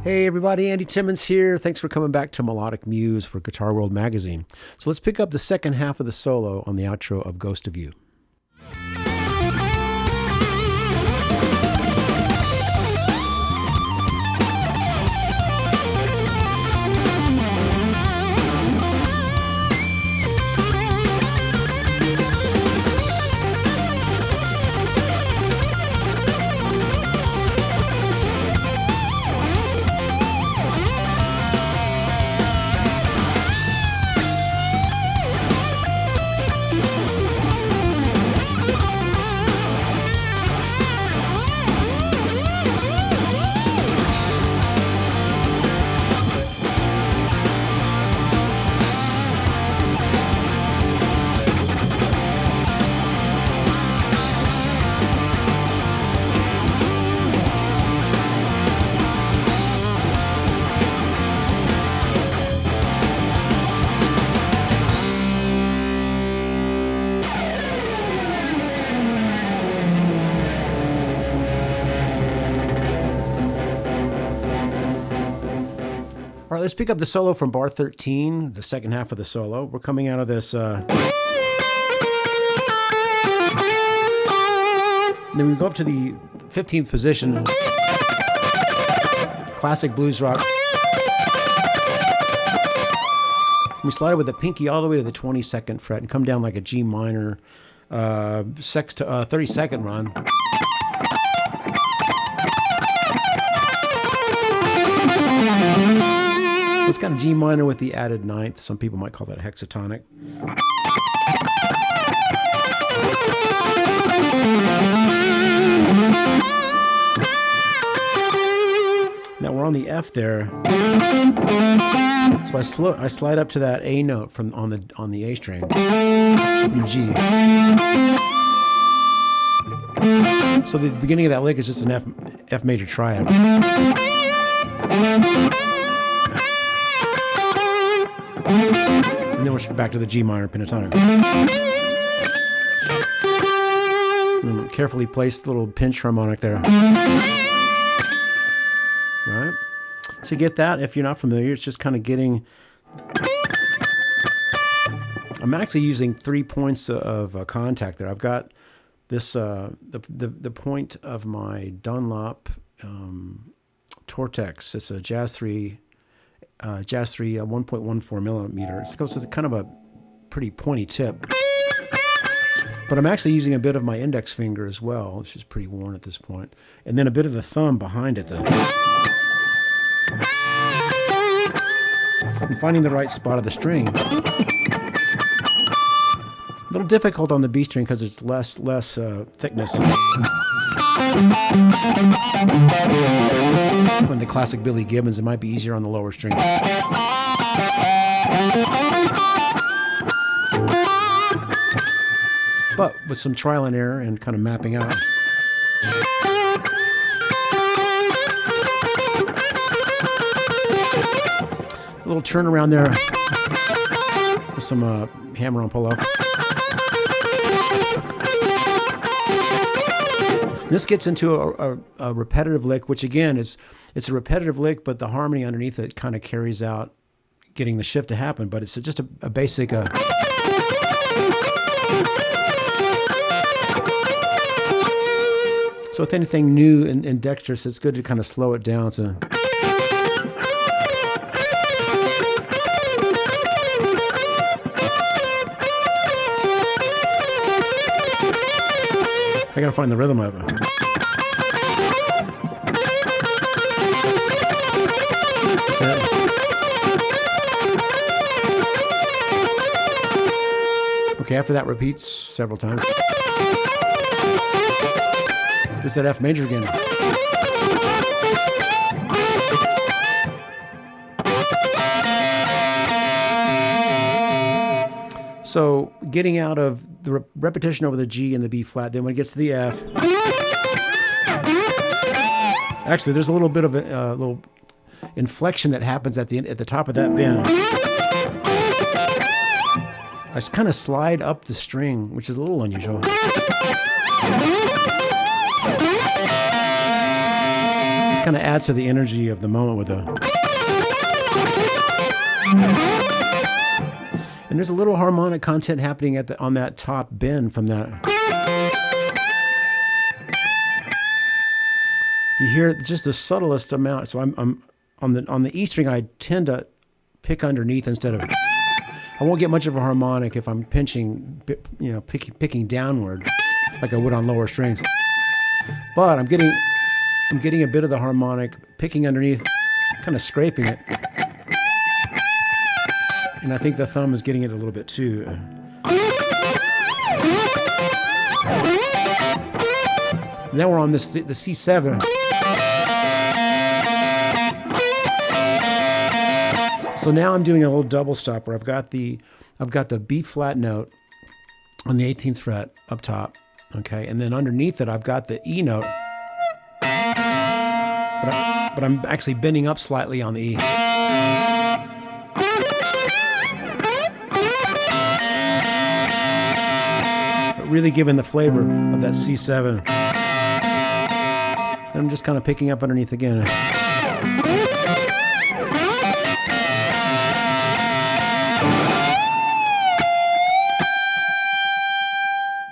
Hey everybody, Andy Timmons here. Thanks for coming back to Melodic Muse for Guitar World magazine. So let's pick up the second half of the solo on the outro of Ghost of You. All right, let's pick up the solo from bar 13, the second half of the solo. We're coming out of this. Then we go up to the 15th position. Classic blues rock. We slide it with the pinky all the way to the 22nd fret and come down like a G minor 32nd run. It's got a G minor with the added ninth. Some people might call that a hexatonic. Now we're on the F there. So I slide up to that A note from on the A string from the G. So the beginning of that lick is just an F major triad. And then we're back to the G minor pentatonic. And carefully placed little pinch harmonic there. Right? So you get that. If you're not familiar, it's just kind of getting... I'm actually using 3 points of contact there. I've got this, the point of my Dunlop Tortex. It's a Jazz 3 1.14 millimeter. It goes with kind of a pretty pointy tip. But I'm actually using a bit of my index finger as well, which is pretty worn at this point. And then a bit of the thumb behind it. And finding the right spot of the string. A little difficult on the B string because it's less thickness. When the classic Billy Gibbons, it might be easier on the lower string. But with some trial and error and kind of mapping out. A little turnaround there with some hammer on pull-off. This gets into a repetitive lick, which again it's a repetitive lick, but the harmony underneath it kind of carries out getting the shift to happen. But it's just a basic. So with anything new and dexterous, it's good to kind of slow it down. So. I gotta find the rhythm of it. That's it. Okay, after that repeats several times. It's that F major again. So getting out of the repetition over the G and the B flat, then when it gets to the F, actually there's a little bit of a little inflection that happens at the top of that bend. I just kind of slide up the string, which is a little unusual. It's just kind of adds to the energy of the moment with the. And there's a little harmonic content happening on that top bend from that. You hear just the subtlest amount. So I'm on the E string. I tend to pick underneath instead of. I won't get much of a harmonic if I'm pinching, picking downward, like I would on lower strings. But I'm getting a bit of the harmonic, picking underneath, kind of scraping it. And I think the thumb is getting it a little bit too. Now we're on the C7. So now I'm doing a little double stop where I've got the B flat note on the 18th fret up top, okay, and then underneath it I've got the E note, but I'm actually bending up slightly on the E. Really giving the flavor of that C7. And I'm just kind of picking up underneath again.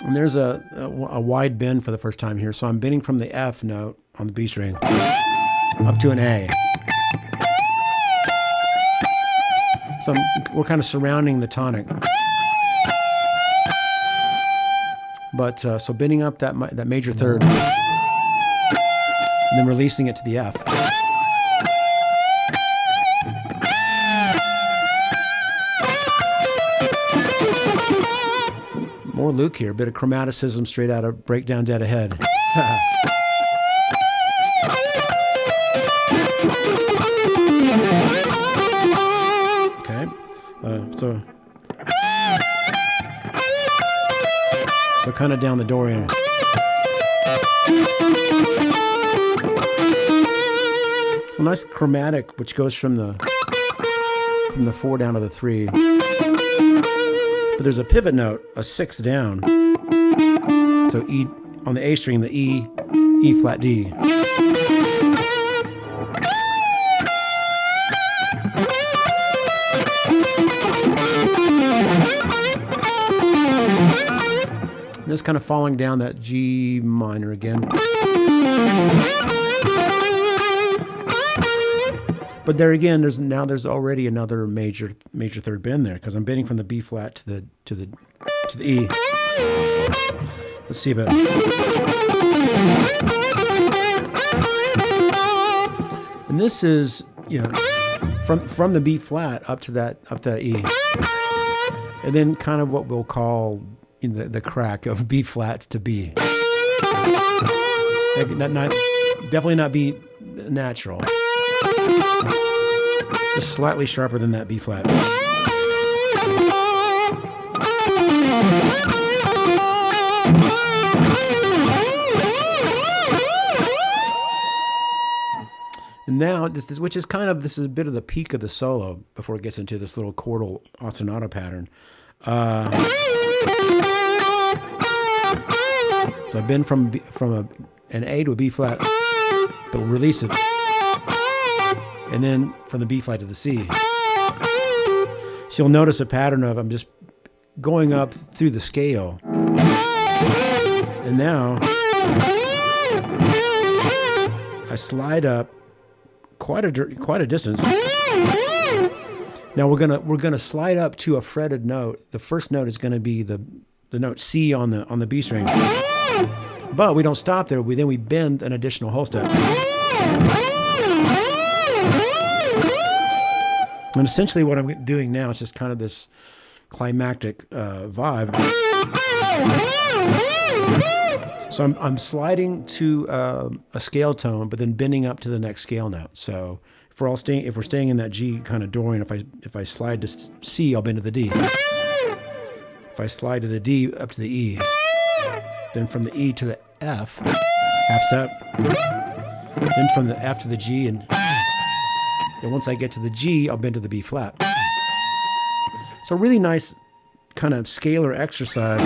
And there's a wide bend for the first time here. So I'm bending from the F note on the B string up to an A. So we're kind of surrounding the tonic. But so bending up that major third, and then releasing it to the F. More Luke here, a bit of chromaticism straight out of Breakdown Dead Ahead. Okay, so kind of down the Dorian. A nice chromatic, which goes from the 4 down to the 3. But there's a pivot note, a 6 down. So E on the A string, the E flat D. Just kind of falling down that G minor again. But there again, there's already another major third bend there because I'm bending from the B flat to the E. Let's see about. And this is from the B flat up to that E, and then kind of what we'll call in the crack of B flat to B. Definitely not B natural. Just slightly sharper than that B flat. And now, this is a bit of the peak of the solo before it gets into this little chordal ostinato pattern. So I've been from an A to a B flat, but we'll release it, and then from the B flat to the C. So you'll notice a pattern of I'm just going up through the scale, and now I slide up quite a distance. Now we're gonna slide up to a fretted note. The first note is gonna be the note C on the B string. But we don't stop there. We bend an additional whole step. And essentially what I'm doing now is just kind of this climactic vibe. So I'm sliding to a scale tone, but then bending up to the next scale note. So if we're staying in that G kind of Dorian, if I slide to C, I'll bend to the D. If I slide to the D up to the E, then from the E to the F, half step, then from the F to the G, and then once I get to the G, I'll bend to the B flat. So really nice kind of scalar exercise.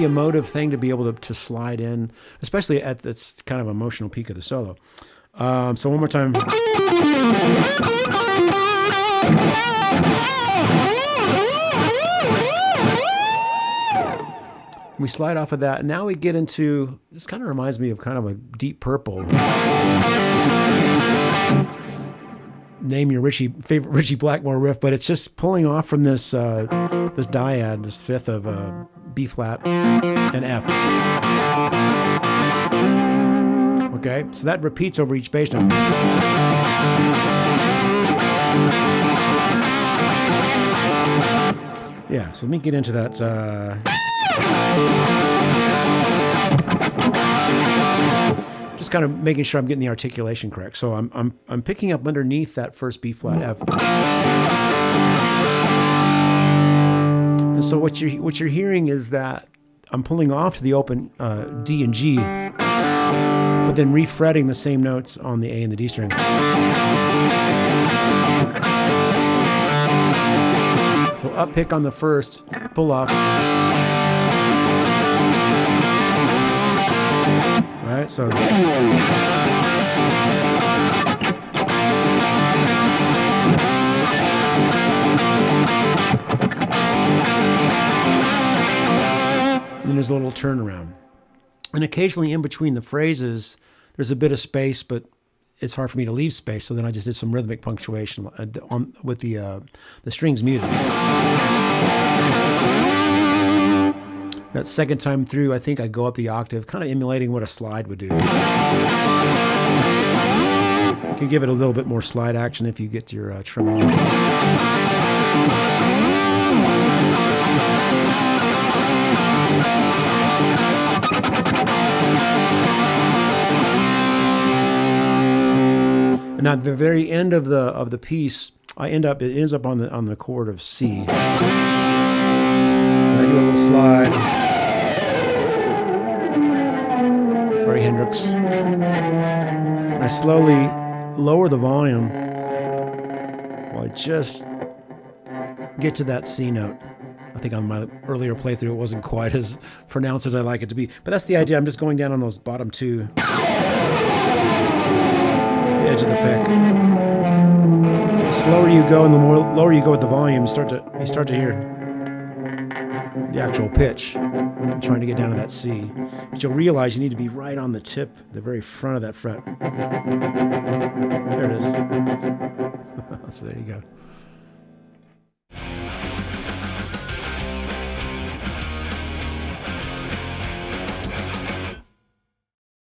emotive thing to be able to slide in, especially at this kind of emotional peak of the solo. So one more time. We slide off of that. Now we get into, this kind of reminds me of kind of a Deep Purple. Name your favorite Ritchie Blackmore riff, but it's just pulling off from this this dyad, this fifth of B flat and F. Okay, so that repeats over each bass note. Yeah, so let me get into that. Just kind of making sure I'm getting the articulation correct. So I'm picking up underneath that first B flat F. And so what you're hearing is that I'm pulling off to the open D and G, but then refretting the same notes on the A and the D string. So up pick on the first, pull off. Right, so and then there's a little turnaround. And occasionally in between the phrases, there's a bit of space, but it's hard for me to leave space. So then I just did some rhythmic punctuation with the strings muted. That second time through, I think I go up the octave, kind of emulating what a slide would do. You can give it a little bit more slide action if you get your trim on. And at the very end of the piece, it ends up on the chord of C. And I do a little slide. Very Hendrix. I slowly lower the volume while I just get to that C note. I think on my earlier playthrough it wasn't quite as pronounced as I like it to be. But that's the idea. I'm just going down on those bottom two. The edge of the pick. The slower you go and the more lower you go with the volume, you start to hear the actual pitch. I'm trying to get down to that C. But you'll realize you need to be right on the tip, the very front of that fret. There it is. So there you go.